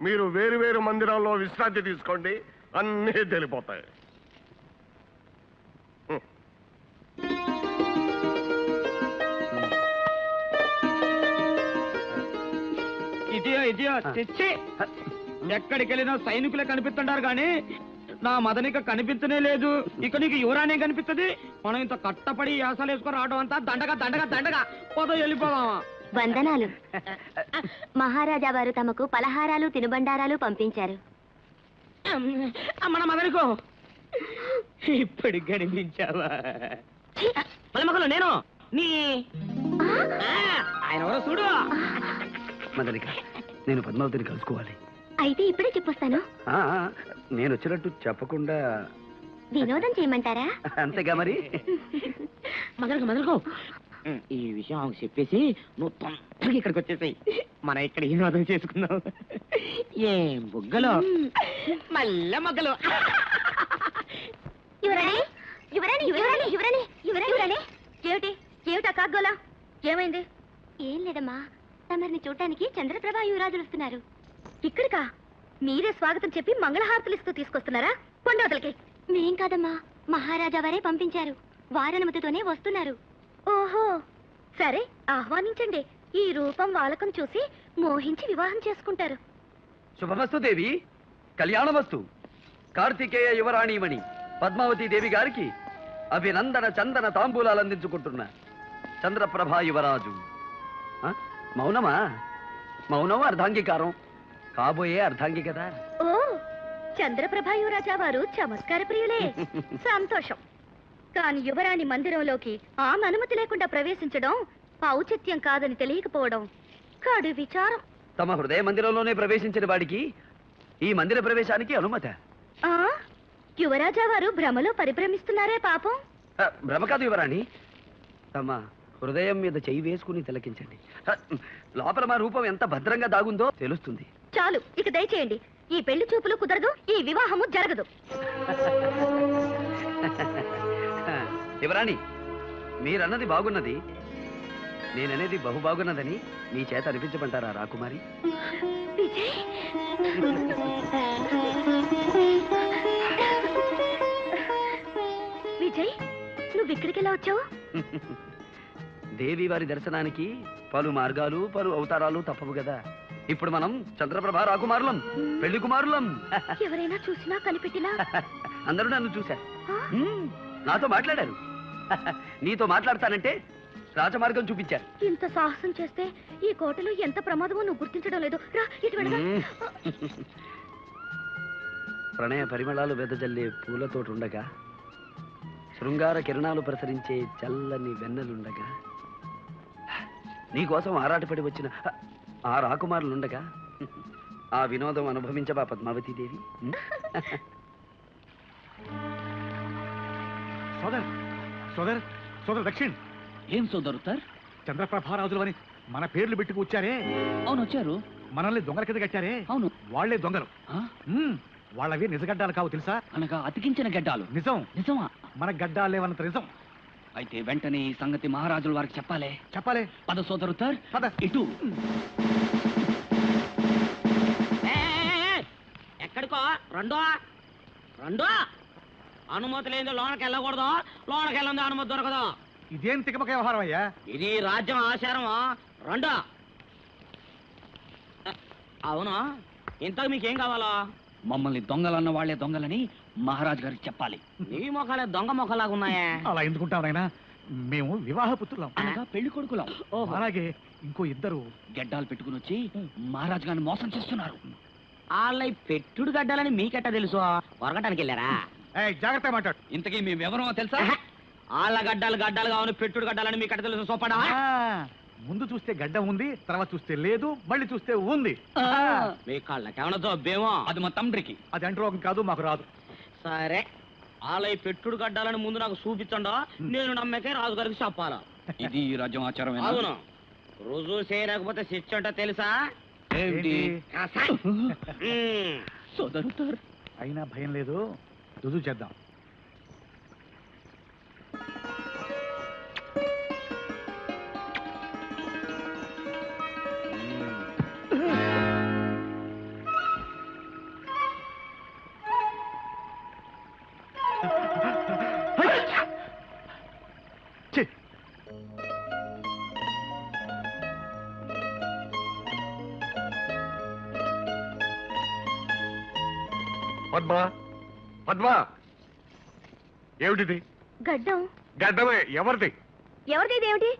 S7: మీరు వేరు వేరు మందిరాల్లో విశ్రాంతి తీసుకోండి, అన్నీ తెలిపోతాయి.
S5: ఇదియో తెచ్చి ఎక్కడికి వెళ్ళినా సైనికులే కనిపిస్తుంటారు కానీ నా మదనిక కనిపించనే లేదు. ఇక నీకు యువరానే కనిపిస్తుంది. మనం ఇంత కట్టపడి యాసలు వేసుకొని రావడం అంతా దండగా దండగా దండగా పోదో వెళ్ళిపోదామా?
S6: వందనాలు. మహారాజా వారు తమకు పలహారాలు తినుబండారాలు పంపించారు.
S5: మన మదనికో ఇప్పుడు కనిపించావా? పలమకలు నేను నీ ఆయన ఎవరో చూడు.
S2: మదనిక, నేను పద్మావతిని కలుసుకోవాలి.
S6: అయితే ఇప్పుడే చెప్పొస్తాను.
S2: నేను వచ్చినట్టు చెప్పకుండా
S6: వినోదం చేయమంటారా?
S2: అంతేగా మరి.
S5: మదనకో ఈ విషయం ఆమెకు చెప్పేసి నువ్వు తొందరగా ఇక్కడికి వచ్చేసాయి. మనం ఇక్కడ వినోదం చేసుకుందాం. ఏం బుగ్గలు మళ్ళా మొగ్గలు.
S6: యువరాణి యువరాణి యువరాణి యువరాణి యువరాణి ఏమిటి ఏమిటా కాగ్గోలా? ఏమైంది? ఏం లేదమ్మా, తమరిని చూడటానికి చంద్రప్రభ యువరాజులు వస్తున్నారు. ఇక్కడికా? మీరే స్వాగతం చెప్పి మంగళహారతులు ఇస్తూ తీసుకొస్తున్నారా? కొండవతలకి. మేం కాదమ్మా, మహారాజా వారే పంపించారు. వారనుమతితోనే వస్తున్నారు. ఓహో, సరే ఆహ్వానించండి. ఈ రూపం వాలకం చూసి మోహించి వివాహం చేసుకుంటారు.
S2: శుభమస్తు దేవి, కళ్యాణమస్తు. కార్తికేయ యువరాణిమణి పద్మావతి దేవి గారికి అభినందన చందన తాంబూలాలు అందించుకుంటున్న చంద్రప్రభా యువరాజు. మౌనమా? మౌనం అర్ధాంగీకారం, కాబోయే అర్ధాంగి కదా.
S6: ఓ, చంద్రప్రభ యువరాజా వారు చమత్కార ప్రియులే. సంతోషం. కాని యువరాణి మందిరంలోకి ఆమె అనుమతి లేకుండా ప్రవేశించడం ఔచిత్యం కాదని తెలియకపోవడం కడు విచారం.
S2: తమ హృదయ మందిరంలోనే ప్రవేశించిన వాడికి ఈ మందిర ప్రవేశానికి అనుమత?
S6: యువరాజా వారు భ్రమలో పరిభ్రమిస్తున్నారే పాపం.
S2: భ్రమ కాదు యువరాణి, తమ హృదయం మీద చెయ్యి వేసుకుని తిలకించండి. లోపల మా రూపం ఎంత భద్రంగా దాగుందో తెలుస్తుంది.
S6: చాలు, ఇక దయచేయండి. ఈ పెళ్లి చూపులు కుదరదు, ఈ వివాహము జరగదు.
S2: యువరాణి, మీరన్నది బాగున్నది, నేననేది బహు బాగున్నదని మీ చేత అనిపించమంటారా రాకుమారి?
S6: విజయ్, నువ్వు ఇక్కడికి ఎలా వచ్చావు?
S2: దేవి వారి దర్శనానికి పలు మార్గాలు పలు అవతారాలు తప్పవు కదా. ఇప్పుడు మనం చంద్రప్రభ రాకుమారులం, పెళ్లి కుమారులం.
S6: ఎవరైనా చూసినా కనిపెట్టినా
S2: అందరూ నన్ను చూశారు, నాతో మాట్లాడారు. నీతో మాట్లాడతానంటే రాజమార్గం చూపించారు.
S6: ఇంత సాహసం చేస్తే ఈ కోటలో ఎంత ప్రమాదమో నువ్వు గుర్తించడం లేదు. రా, ఇటు వెళ్ళగా.
S2: ప్రణయ పరిమళాలు వెదజల్లే పూలతోటుండగా, శృంగార కిరణాలు ప్రసరించే చల్లని వెన్నెలుండగా, నీకోసం ఆరాటపడి వచ్చిన ఆ రాకుమారులుండగా ఆ వినోదం అనుభవించబా పద్మావతీదేవి.
S8: సోదర్ సోదర్ సోదర్ దక్షిణ్,
S5: ఏం సోదరు సార్?
S8: చంద్రప్రభారాజులు అని మన పేర్లు పెట్టుకు వచ్చారే.
S5: అవును, వచ్చారు.
S8: మనల్ని దొంగల కింద కట్టారే.
S5: అవును.
S8: వాళ్లే దొంగలు. వాళ్ళవి నిజగడ్డాలు కావు తెలుసా?
S5: అనగా అతికించిన గడ్డాలు.
S8: నిజం.
S5: నిజమా?
S8: మన గడ్డాలేవన్నంత నిజం.
S5: అయితే వెంటనే ఈ సంగతి మహారాజుల వారికి చెప్పాలి.
S8: చెప్పాలి.
S5: పద సోదరు సార్,
S8: పద.
S5: ఇటు. ఎక్కడికో రెండో రెండో అనుమతి లేదు, లోనకి వెళ్ళకూడదు. లోనకి వెళ్ళంది అనుమతి దొరకదు.
S8: ఇదేం తికమక వ్యవహారం అయ్యా?
S5: ఇది రాజ్యం ఆచారం. రెండో. అవును, ఇంతకు మీకేం కావాలా? మమ్మల్ని దొంగలన్న వాళ్లే దొంగలని మహారాజు గారికి చెప్పాలి. నీ మొఖాలే దొంగ మొఖలాగా ఉన్నాయే.
S8: అలా ఎందుకుంటాం నాయనా? మేము వివాహ పుత్రులం.
S5: అనగా పెళ్లి కొడుకులం.
S8: అలాగే ఇంకో ఇద్దరు
S5: గడ్డాలు పెట్టుకుని వచ్చి మహారాజు గారిని మోసం చేస్తున్నారు. వాళ్ళ పెట్టుడు గడ్డాలని మీకెట్టా తెలుసు? కొరగటానికి వెళ్ళారా?
S8: జాగ్రత్త మాట్లాడు.
S5: ఇంతకీ మేము ఎవరో తెలుసా? వాళ్ళ గడ్డాలు గడ్డాలుగా ఉన్న పెట్టుడు గడ్డాలని మీకెట్ట తెలుసు? సోపడా.
S8: ముందు చూస్తే గడ్డ ఉంది, తర్వాత చూస్తే లేదు, మళ్ళీ చూస్తే ఉంది.
S5: మీ కళ్ళకేమన్నా జబ్బేమో? అది మా తండ్రికి.
S8: అది అంటరోగం కాదు, మాకు రాదు.
S5: సరే, వాళ్ళ పెట్టుడు గడ్డాలని ముందు నాకు చూపించండా, నేను నమ్మకే రాజుగారికి చెప్పాలా. ఇది ఈ రాజ్యం ఆచారం. అవును, రుజువు చేయలేకపోతే శిక్ష అంటే తెలుసా? సోదరు
S8: అయినా భయం లేదు, రుజువు చేద్దాం.
S7: పద్మా, పద్మా, ఏమిటిది?
S6: గడ్డం.
S7: గడ్డమే. ఎవరిది?
S6: ఎవరిది ఇదేమిటి?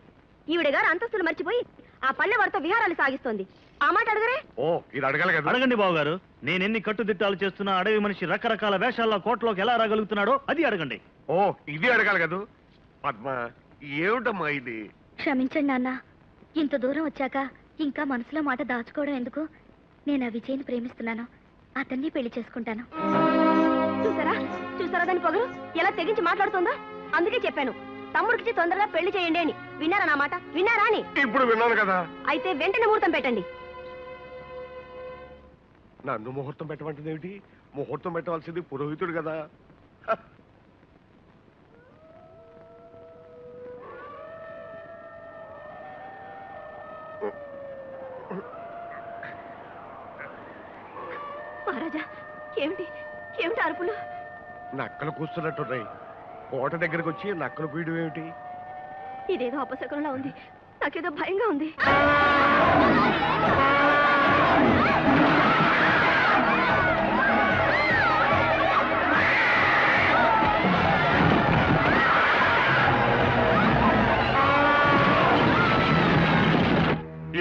S6: ఈవిడ గారు అంతస్తులు మర్చిపోయి ఆ పల్లె వారితో విహారాలు సాగిస్తోంది. ఆ మాట అడగరే?
S7: ఓ, ఇది అడగాలి కదా.
S11: అడగండి బావగారు. నేనెన్ని కట్టుదిట్టాలు చేస్తున్నా అడవి మనిషి రకరకాల వేషాల్లో కోటలోకి ఎలా రాగలుగుతున్నాడో అది అడగండి.
S7: ఓ, ఇది అడగాలి కదా. పద్మ, ఏమిటమ్మా ఇది?
S6: క్షమించండి నాన్న, ఇంత దూరం వచ్చాక ఇంకా మనసులో మాట దాచుకోవడం ఎందుకు? నేను ఆ విజయ్ని ప్రేమిస్తున్నాను, అతన్ని పెళ్లి చేసుకుంటాను. చూసారా చూసారా దాని పొగరు ఎలా తెగించి మాట్లాడుతుందో? అందుకే చెప్పాను తమ్ముడికి తొందరగా పెళ్లి చేయండి అని. విన్నారా నా మాట? విన్నారా అని?
S7: ఇప్పుడు విన్నాను కదా.
S6: అయితే వెంటనే ముహూర్తం పెట్టండి.
S7: నన్ను ముహూర్తం పెట్టమంటుంది ఏమిటి? ముహూర్తం పెట్టవలసింది పురోహితుడు కదా.
S6: మహారాజా, ఏమిటి ఏమిటి అరుపులు?
S7: నక్కలు కూస్తున్నట్టున్నాయి. కోట దగ్గరకు వచ్చి నక్కలు పీయడం ఏమిటి?
S6: ఇదేదో అపశకునంలా ఉంది. నాకేదో భయంగా ఉంది.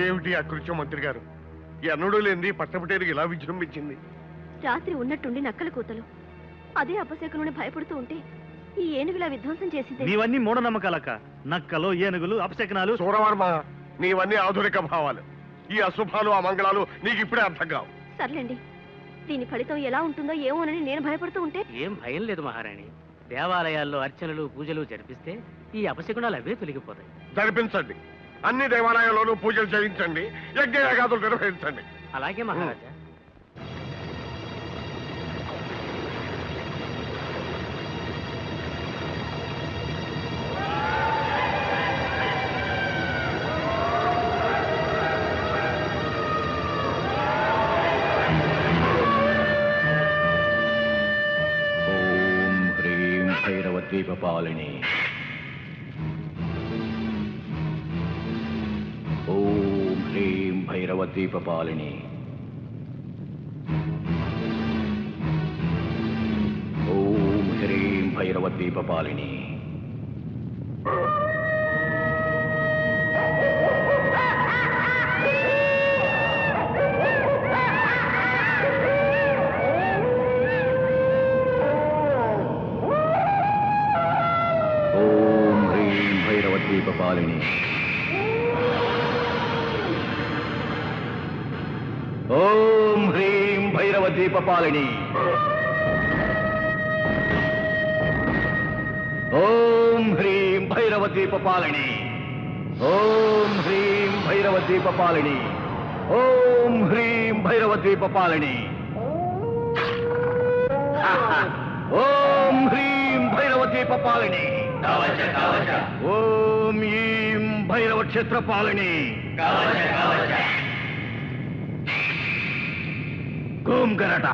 S7: ఏమిటి అకృత్యం మంత్రి గారు? ఎన్నడూ లేనిది పట్టపటేరికి ఇలా విజృంభించింది.
S6: రాత్రి ఉన్నట్టుండి నక్కల కూతలు. అదే అపశకునుని భయపడుతూ ఉంటే ఈ ఏనుగులా విధ్వంసం చేసింది.
S11: నీవన్నీ మూఢనమ్మకాలక్క. నక్కలు, ఏనుగులు, అపశకనాలు.
S7: సూరవర్మ, నీవన్నీ ఆధునిక భావాలు. ఈ అశుభాలు, అమంగళాలు నీకు ఇప్పుడే అర్థం కావు.
S6: సర్లేండి, దీని ఫలితం ఎలా ఉంటుందో ఏమోనని నేను భయపడుతూ ఉంటే.
S12: ఏం భయం లేదు మహారాణి. దేవాలయాల్లో అర్చనలు, పూజలు జరిపిస్తే ఈ అపశకునాలు అవే తొలగిపోతాయి.
S7: జరిపించండి. అన్ని దేవాలయాల్లోనూ పూజలు చేయించండి, యజ్ఞయాగాదులు నిర్వహించండి.
S12: అలాగే మహారాజా.
S13: భైరవద్వీపపాలిని. ఓం హ్రీం భైరవద్వీపపాలిని. ఓం హ్రీం భైరవద్వీపపాలిని. భైరవద్వీపపాలిని. ఓ ఓం హ్రీం భైరవ ద్వీపపాలిని ఓం హ్రీం భైరవ ద్వీపపాలిని ఓం హ్రీం భైరవ ద్వీపపాలిని ఓం హ్రీం భైరవ ద్వీపపాలిని ఓం హ్రీం భైరవ ద్వీపపాలిని ఓం ఈం భైరవ క్షేత్రపాలిని ఓం గరట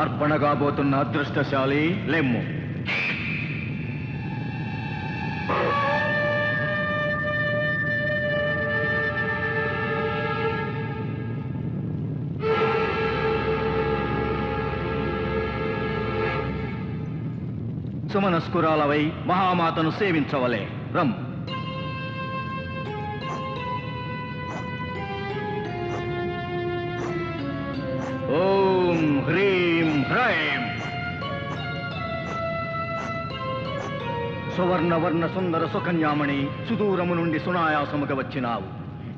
S13: అర్పణగాబోతున్న అదృష్టశాలి లెమ్ము. సుమనస్కురాలవై మహామాతను సేవించవలే. రమ్. ఓం హ్రీం హ్రైం. సువర్ణవర్ణ సుందర సుకన్యామణి, సుదూరము నుండి సునాయాసముగా వచ్చినావు.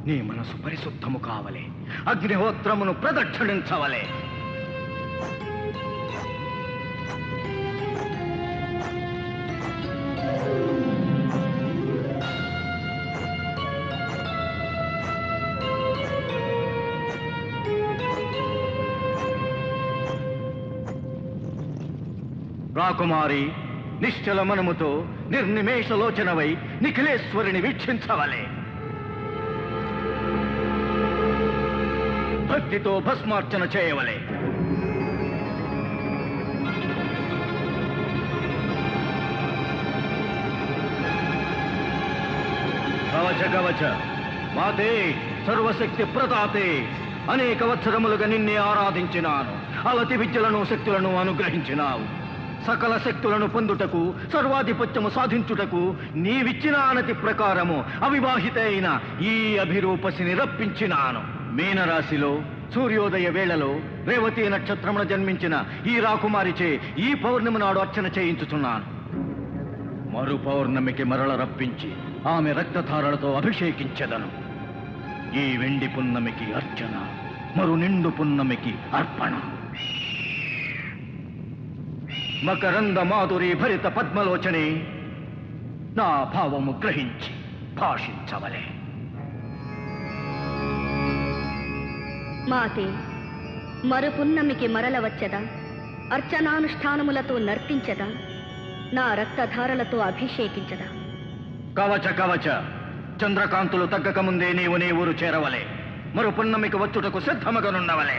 S13: నీ మనసు పరిశుద్ధము కావలే, అగ్నిహోత్రమును ప్రదక్షిణించవలే. రాకుమారి, నిశ్చల మనముతో నిర్నిమేషలోచనవై నిఖిలేశ్వరిని వీక్షించవలే. భక్తితో భస్మార్చన చేయవలే. కవచ కవచ మాతే, సర్వశక్తి ప్రతాతే, అనేక వత్సరములుగా నిన్నే ఆరాధించినాను. అలతి విద్యలను శక్తులను అనుగ్రహించినావు. సకల శక్తులను పొందుటకు, సర్వాధిపత్యము సాధించుటకు నీవిచ్చిన ఆనతి ప్రకారము అవివాహిత అయిన ఈ అభిరూపసిని రప్పించినాను. మీనరాశిలో సూర్యోదయ వేళలో రేవతి నక్షత్రమున జన్మించిన ఈ రాకుమారిచే ఈ పౌర్ణమి నాడు అర్చన చేయించుచున్నాను. మరు పౌర్ణమికి మరల రప్పించి ఆమె రక్తధారలతో అభిషేకించెదను. ఈ వెండి పున్నమికి అర్చన, మరు నిండు పున్నమికి అర్పణ. మకరంద మాధురి భరిత పద్మలోచనే నా భావము గ్రహించి భాషించవలే.
S6: మాతే మరుపున్నమికి మరల వచ్చదా, అర్చనానుష్ఠానములతో నర్తించదా, నా రక్తధారలతో అభిషేకించదా.
S13: కవచ కవచ, చంద్రకాంతులు తగ్గక ముందే నీవు నీ ఊరు చేరవలే. మరు పున్నమికి వచ్చుటకు సిద్ధమగనున్నవలే.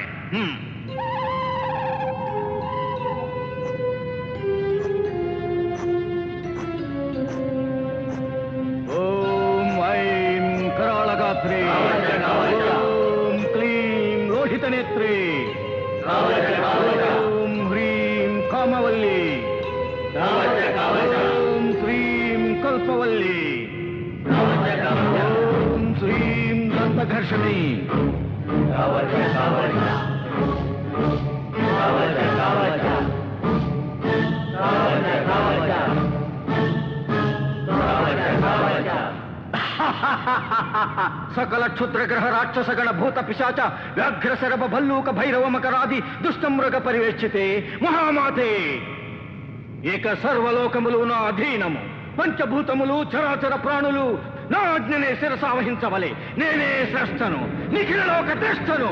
S13: ఓం ఐం కరాళగాత్రే, ఓం క్లీం లోహితనేత్రే, ఓం హ్రీం కామవల్లి, ఓం శ్రీం కల్పవల్లి, ఓం శ్రీం దంతఘర్షణి. సకల క్షుద్రగ్రహ రాక్షసగణ భూత పిశాచ వ్యాఘ్ర శరభ భల్లూక భైరవ మకరాది దుష్టమృగ పరివేక్షితే మహామాతే, ఏక సర్వలోకములు నా అధీనము. పంచభూతములు చరాచర ప్రాణులు నా ఆజ్ఞనే శిరసావహించవలే. నేనే శ్రేష్టను, నిఖిల లోక శ్రేష్టను.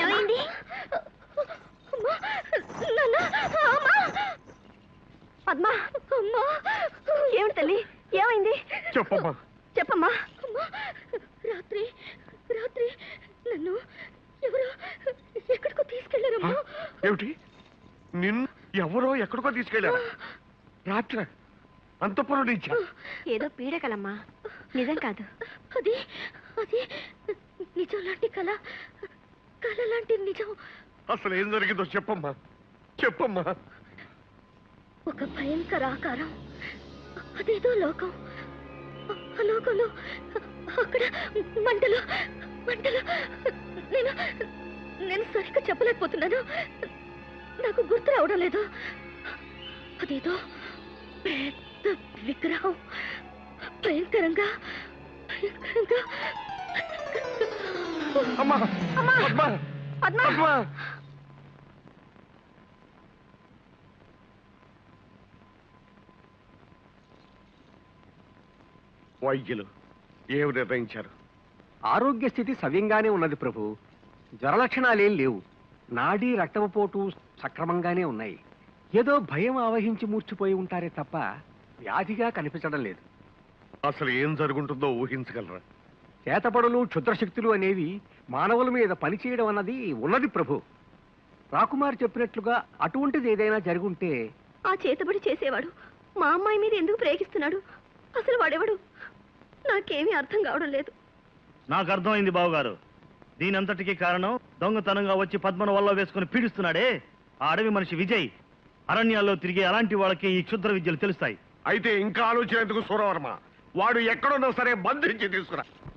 S6: ఏమైంది? పద్మా, ఏమిటి తల్లి, ఏమైంది?
S7: చెప్పమ్మా.
S6: చెప్పమ్మా. రాత్రి రాత్రి నన్ను ఎవరో ఎక్కడికో తీసుకెళ్లారమ్మా.
S7: ఏమిటి? నిన్ను ఎవరో ఎక్కడికో తీసుకెళ్ళారా? రాత్రి అంతపురం నుంచా?
S6: ఏదో పీడకలమ్మా, నిజం కాదు. అది అది నిజం లాంటి కళ, కళ లాంటి నిజం.
S7: అసలు ఏం జరిగిందో చెప్పమ్మా, చెప్పమ్మా.
S6: ఒక భయంకర ఆకారం, అదేదో లోకం. ఆ లోకంలో అక్కడ మంటలు మంటలు. నేను నేను సరిగ్గా చెప్పలేకపోతున్నాను, నాకు గుర్తు రావడం లేదు. అదేదో పెద్ద విగ్రహం, భయంకరంగా భయంకరంగా.
S7: అమ్మా,
S6: అమ్మా,
S7: పద్మా,
S6: పద్మా.
S7: పద్మా. వైద్యులు ఏమి నిర్ణయించారు?
S3: ఆరోగ్య స్థితి సవ్యంగానే ఉన్నది ప్రభు. జ్వర లక్షణాలేం లేవు. నాడీ రక్తపోటు సక్రమంగానే ఉన్నాయి. ఏదో భయం ఆవహించి మూర్చిపోయి ఉంటారే తప్ప వ్యాధిగా కనిపించడం లేదు.
S7: అసలు ఏం జరుగుంటుందో ఊహించగలరా?
S3: చేతపడులు క్షుద్రశక్తులు అనేవి మానవుల మీద పనిచేయడం అన్నది ఉన్నది ప్రభు. రాకుమారి చెప్పినట్లుగా అటువంటిది ఏదైనా జరుగుంటే.
S6: ఆ చేతబడి చేసేవాడు మా అమ్మాయి మీద ఎందుకు ప్రేగిస్తున్నాడు? అసలు వాడెవడు? నాకేమీ అర్థం కావడం లేదు.
S11: నాకు అర్థమైంది బావగారు. దీనంతటికీ కారణం దొంగతనంగా వచ్చి పద్మను వల్ల వేసుకుని పీడిస్తున్నాడే ఆ అడవి మనిషి విజయ్. అరణ్యాల్లో తిరిగే అలాంటి వాళ్ళకి ఈ క్షుద్ర విద్యలు తెలుస్తాయి.
S7: అయితే ఇంకా ఆలోచన ఎందుకు సూరవర్మ? వాడు ఎక్కడున్నా సరే బంధించి తీసుకురా.